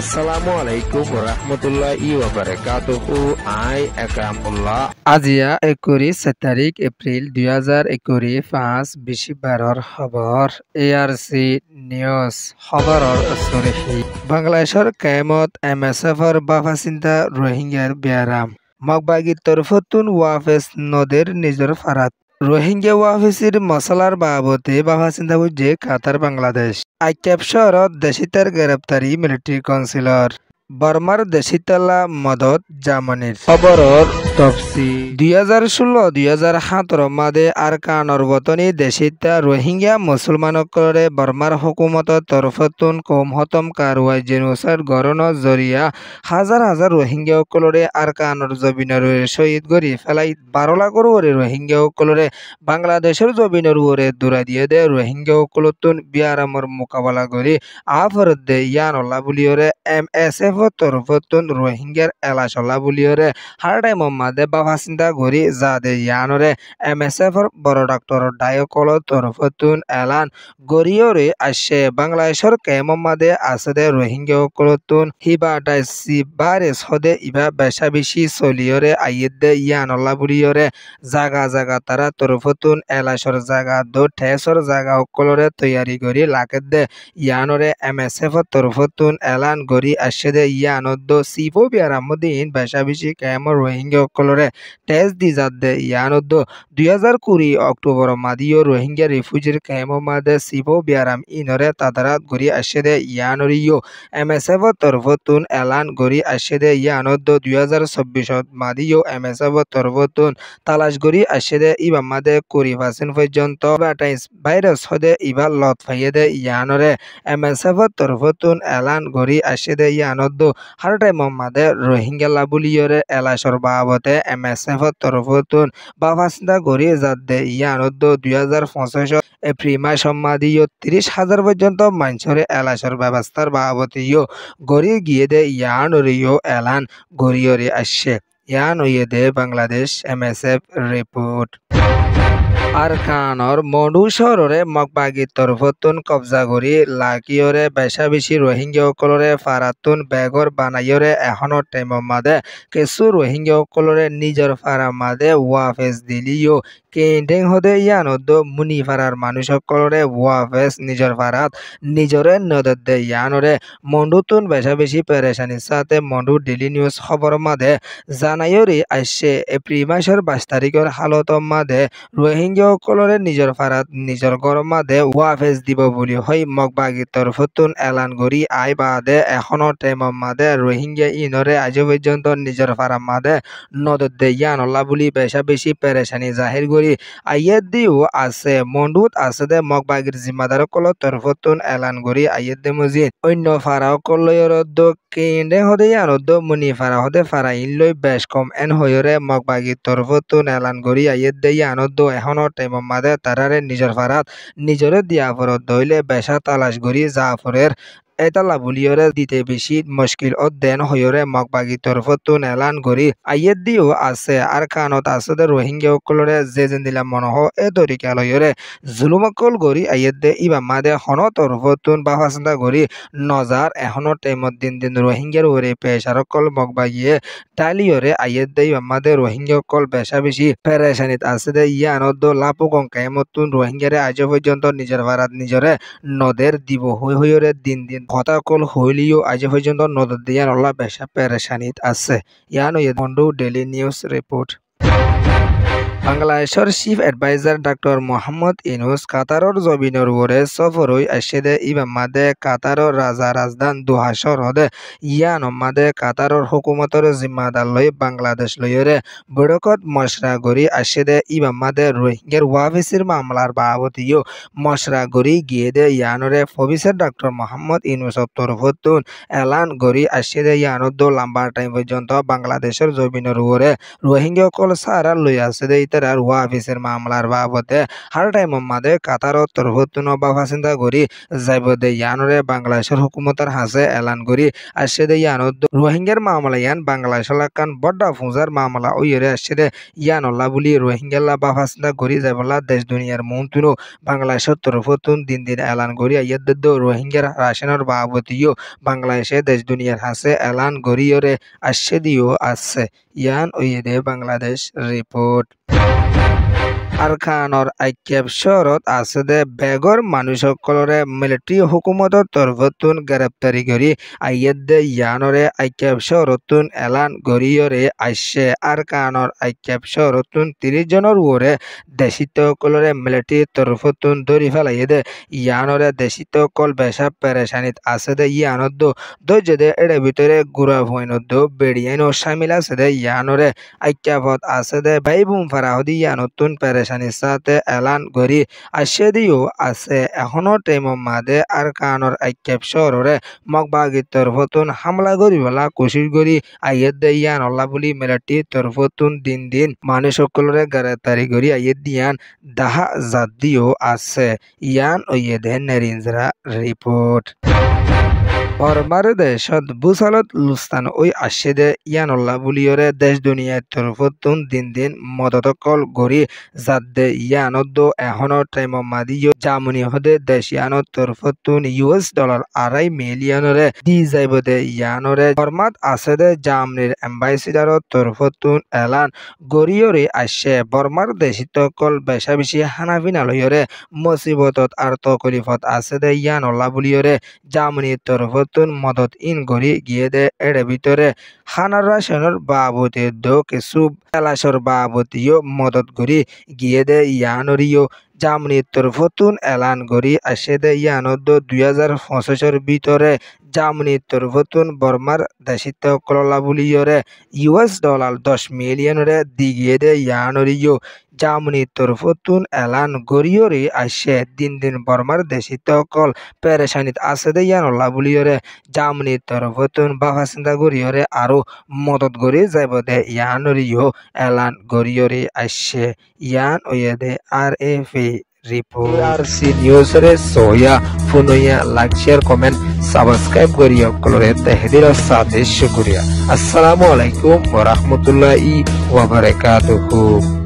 Assalamu alaikum warahmatullahi wabarakatuh. I Akramullah. আজিয়া 21 তারিখ April 2025 বিশিবাৰৰ খবৰ ARC news খবৰৰ চৰিহি বাংলাদেশৰ কায়মত MSFৰ বাফাচিন্তা রোহিঙ্গার ব্যারাম মগবাগির তরফতুন ওয়াফেস নদের নিজর ফারাত রোহিঙ্গা ওয়াফেসির মশলার বাবতে বাফাচিন্তা বুঝে কাতার বাংলাদেশ আইক্যাপ শহরত দেশিতার গ্রেপ্তারি মিলিটারি কাউন্সিলর বর্মার দেশিতালা মদত জামানির খবরর তফসি 2016-2017 মাদে আরকানর বতনি দেশিতা রোহিঙ্গা মুসলমানকরে বর্মার হুকুমতর তরফতুন কম হতম কারওয়াই জেনোসাইড গরণর জরিয়া হাজার হাজার রোহিঙ্গা সকলরে আরকানর জবিনের শহীদ গরি ফেলাই 12 লাখর ওরে রোহিঙ্গা সকলরে বাংলাদেশের জবিনের ওরে দূরা দিয়ে দে রোহিঙ্গা সকলতুন বিয়ারামর মোকাবেলা করি আফরদে ইয়ানল্লা বুলিওরে MSF তরফতুন রোহিঙ্গার এলাশলা বুলিওরে হার টাইম মাদে বাবা চিন্তা করি যাদে ইয়ানরে MSF বড় ডাক্তার ডায়কল তরফতুন এলান গরিয়রে আসে বাংলাদেশের কেমমাদে আসে রোহিঙ্গা সকলতুন হিবা ডাইসি বারে সদে ইবা বেশা বেশি চলিয়রে আইয়েদে ইয়ানল্লা বুলিওরে জাগা জাগা তারা তরফতুন এলাশর জাগা দো ঠেসর জাগা সকলরে তৈয়ারি করি লাকেদ দে ইয়ানরে MSF তরফতুন এলান গরি আসে দে ইয়ানদ সিফো বিয়ারামুদ্দিন বেশা বেশি কেমর রোহিঙ্গা সকলরে টেস্ট দি যাদে ইয়ানদ 2020 অক্টোবর মাদিও রোহিঙ্গা রিফিউজির কেমো মাদে সিফো বিয়ারাম ইনরে তাদারাত গরি আসে দে ইয়ানরিও MSF তরফতুন এলান গরি আসে দে ইয়ানদ 2024 মাদিও MSF তরফতুন তালাশ গরি আসে দে ইবা মাদে 20% পর্যন্ত ব্যাটাইস ভাইরাস হদে ইবা লত ফাইয়ে দে ইয়ানরে MSF তরফতুন এলান গরি আসে দে ইয়ানদ হার টাইম মাদে রোহিঙ্গা লাবুলিয়রে এলাশর বাবতে MSF তরফতুন বাফাসদা গরি যাদে ইয়ানদ 2025 এপ্রিল মাস মাদিও 30,000 পর্যন্ত মানুষরে এলাশর ব্যবস্থার বাবতেও গরি গিয়ে দে ইয়ানরিও এলান গরিয়রে আসে ইয়ান হইয়ে দে বাংলাদেশ MSF রিপোর্ট আরকানর মডু শহরে মগবাগির তরফতুন কবজা করি লাকিয়রে বেশা বেশি রোহিঙ্গা সকলরে ফারাতুন বেগর বানাইয়রে এখনর টাইম মাদে কিছু রোহিঙ্গা সকলরে নিজর ফারা মাদে ওয়াফেস দিলিও কেন্ডেং হদে ইয়ানদ মুনি ফারার মানুষ সকলরে ওয়াফেস নিজর ফারাত নিজরে নদত দে ইয়ানরে মন্ডুতুন বেশা বেশি পেরেশানির সাথে মন্ডু ডেলি নিউজ খবর মাদে জানাইয়রি আসছে এপ্রিল মাসের 22 তারিখের হালত মাদে রোহিঙ্গা সকলরে নিজর ফারাত নিজর গরম মাদে ওয়াফেস দিব বলি হই মগবাগির তরফতুন এলান গরি আই বাদে এখনর টাইম মাদে রোহিঙ্গা ইনরে আজ পর্যন্ত নিজর ফারা মাদে নদত দে ইয়ানল্লা বলি বেশা বেশি পেরেশানি জাহির করি আইয়ের দিও আছে মন্ডুত আছে দে মগবাগির জিম্মাদার কল তরফতুন এলান গরি আইয়ের দে মজিদ অন্য ফারা কলয়রদ কেন্ডে হদে ইয়ানদ মুনি ফারা হদে ফারা ইনলই বেশ কম এন হয়রে মগবাগির তরফতুন এলান গরি আইয়ের দে ইয়ানদ এখনর টাইম মাদে তারারে নিজর ফারাত নিজরে দিয়া ফরত দইলে বেশা তালাশ গরি জাফরের এতালা বুলিয়রে দিতে বেশি মুশকিল অধ্যয়ন হয়রে মগবাগি তরফতুন এলান গরি আইয়ের দিও আছে আর কানত আছে দে রোহিঙ্গা সকলরে যে যেন দিলা মনহ এ তরিকা লয়রে জুলুমকল গরি আইয়ের দে ইবা মাদে হন তরফতুন বাফাসন্দা গরি নজার এখনর টাইমত দিন দিন রোহিঙ্গার ওরে পেশারকল মগবাগিয়ে টালিয়রে আইয়ের দে ইবা মাদে রোহিঙ্গা সকল বেশা বেশি পেরেশানিত আছে দে ইয়ানদ লাপু কঙ্কায়মতুন রোহিঙ্গারে আজ পর্যন্ত নিজের ভারাত নিজরে নদের দিব হইরে দিন দিন কথা কল হইলিও আজ পর্যন্ত নদর দিয়ান আল্লাহ বেশা পেরেশানিত আছে ইয়ান মন্ডু ডেলি নিউজ রিপোর্ট বাংলাদেশের chief adviser doctor Muhammad Yunus কাতারর জবিনের ওরে সফর হই আসে দে ইবা মাদে কাতারর রাজা রাজধান দোহা শহরে ইয়ান মাদে কাতারর হুকুমতর জিম্মাদার লই বাংলাদেশ লইরে বড়কত মশরা গরি আসে দে ইবা মাদে রোহিঙ্গার ওয়াফেসির মামলার বাবতিও মশরা গরি গিয়ে দে ইয়ানরে ফবিসের ডক্টর মোহাম্মদ ইনুস তরফতুন এলান গরি আসে দে ইয়ানদ লম্বা টাইম পর্যন্ত বাংলাদেশের জবিনের ওরে রোহিঙ্গা কল সারা লই আসে দে আর ওয়াফিসের মামলার বাবদে হার টাইম মাদে কাতারত তরফতুন বাফাসিন্দা করি যাইবদে ইয়ানরে বাংলাদেশের হুকুমতের হাসে এলান করি আসছে দে ইয়ানত রোহিঙ্গার মামলা ইয়ান বাংলাদেশ লাকান বড্ডা ফুজার মামলা ওইরে আসছে দে ইয়ানল্লা বলি রোহিঙ্গাল্লা বাফাসিন্দা করি যাইবলা দেশ দুনিয়ার মন্তুনো বাংলাদেশের তরফতুন দিন দিন এলান করি ইয়াদ রোহিঙ্গার রাশনের বাবদিও বাংলাদেশে দেশ দুনিয়ার হাসে এলান করিয়রে আসছে দিও আছে ইয়ান ওইদে বাংলাদেশ রিপোর্ট আরকানর আইক্যব শহরত আছে দে বেগর মানুষসকলরে মিলিটারি হুকুমতর তরফতুন গ্রেপ্তারি করি আইয়েদে ইয়ানরে আইক্যব শহরতুন এলান গরিয়রে আসছে আরকানর আইক্যব শহরতুন 30 জনের ওরে দেশিতকলরে মিলিটারি তরফতুন ধরি ফেলাইয়ে দে ইয়ানরে দেশিতকল বেশা পেরেশানিত আছে দে ইয়ানত দৈর্য দে এর ভিতরে গুড়া ভৈনত বেড়িয়াইন সামিল আছে দে ইয়ানরে আইক্যাবত আছে দে বাইবুম ফারাহদি ইয়ানতুন পেরেশানির সাথে এলান করি আসে দিও আছে এখনো টাইম মাদে আরকানর আইক্যাব শহরে মগবাগির তরফতুন হামলা করিবলা কোশিশ করি আইয়েদ দে ইয়ান আল্লাহ বলি মিলিটারি তরফতুন দিন দিন মানুষ সকলরে গ্রেপ্তারি করি আইয়েদ দিয়ান দাহা জাত দিও আছে ইয়ান ওইয়েদে নেরিনজরা রিপোর্ট বর্মার দেশত বুসালত লুস্তান ওই আসছে দে ইয়ানল্লা বুলিয়রে দেশ দুনিয়ার তরফতুন দিন দিন মদতকল গড়ি যাদ দে ইয়ানত এখনো টাইম মাদিও জামনি হদে দেশ ইয়ানত তরফতুন $2.5 মিলিয়নরে দি যাইব দে ইয়ানরে বর্মাত আছে দে জামনির এম্বাসিডারত তরফতুন এলান গড়িয়রে আসছে বর্মার দেশিতকল বেশা বেশি হানাফিনালয়রে মুসিবতত আর তকলিফত আছে দে ইয়ানল্লা বুলিয়রে জামনির তরফত মদত ইন গড়ি গিয়ে দে এর ভিতরে খানার রাশনের বাবতে দো কিছু এলাসর বাবতীয় মদত গড়ি গিয়ে দে ইয়ানরিও জামনির তরফতুন এলান গড়ি আসে দে ইয়ানত 2025 ভিতরে জামনির তরফতুন বর্মার দেশিত কললা বুলিয়রে $10 মিলিয়নরে দিগিয়ে দে ইয়ানরিও জামনির তরফতুন এলান গড়িয়রে আসে দিন দিন বর্মার দেশিত কল পেরেশানিত আছে দে ইয়ানল্লা বুলিয়রে জামনির তরফতুন বাফাসিন্দা গড়িয়রে আরো মদত গড়ি যাইব দে ইয়ানরিও এলান গড়িয়রে আসে ইয়ান ওয়েদে RFA রিপোর্ট আরসি নিউজরে সোয়া ফুনইয়া লাইক শেয়ার কমেন্ট সাবস্ক্রাইব করিয়া কলরে তেহদির সাথে শুকরিয়া আসসালামু আলাইকুম ওয়া রাহমাতুল্লাহি ওয়া বারাকাতুহু।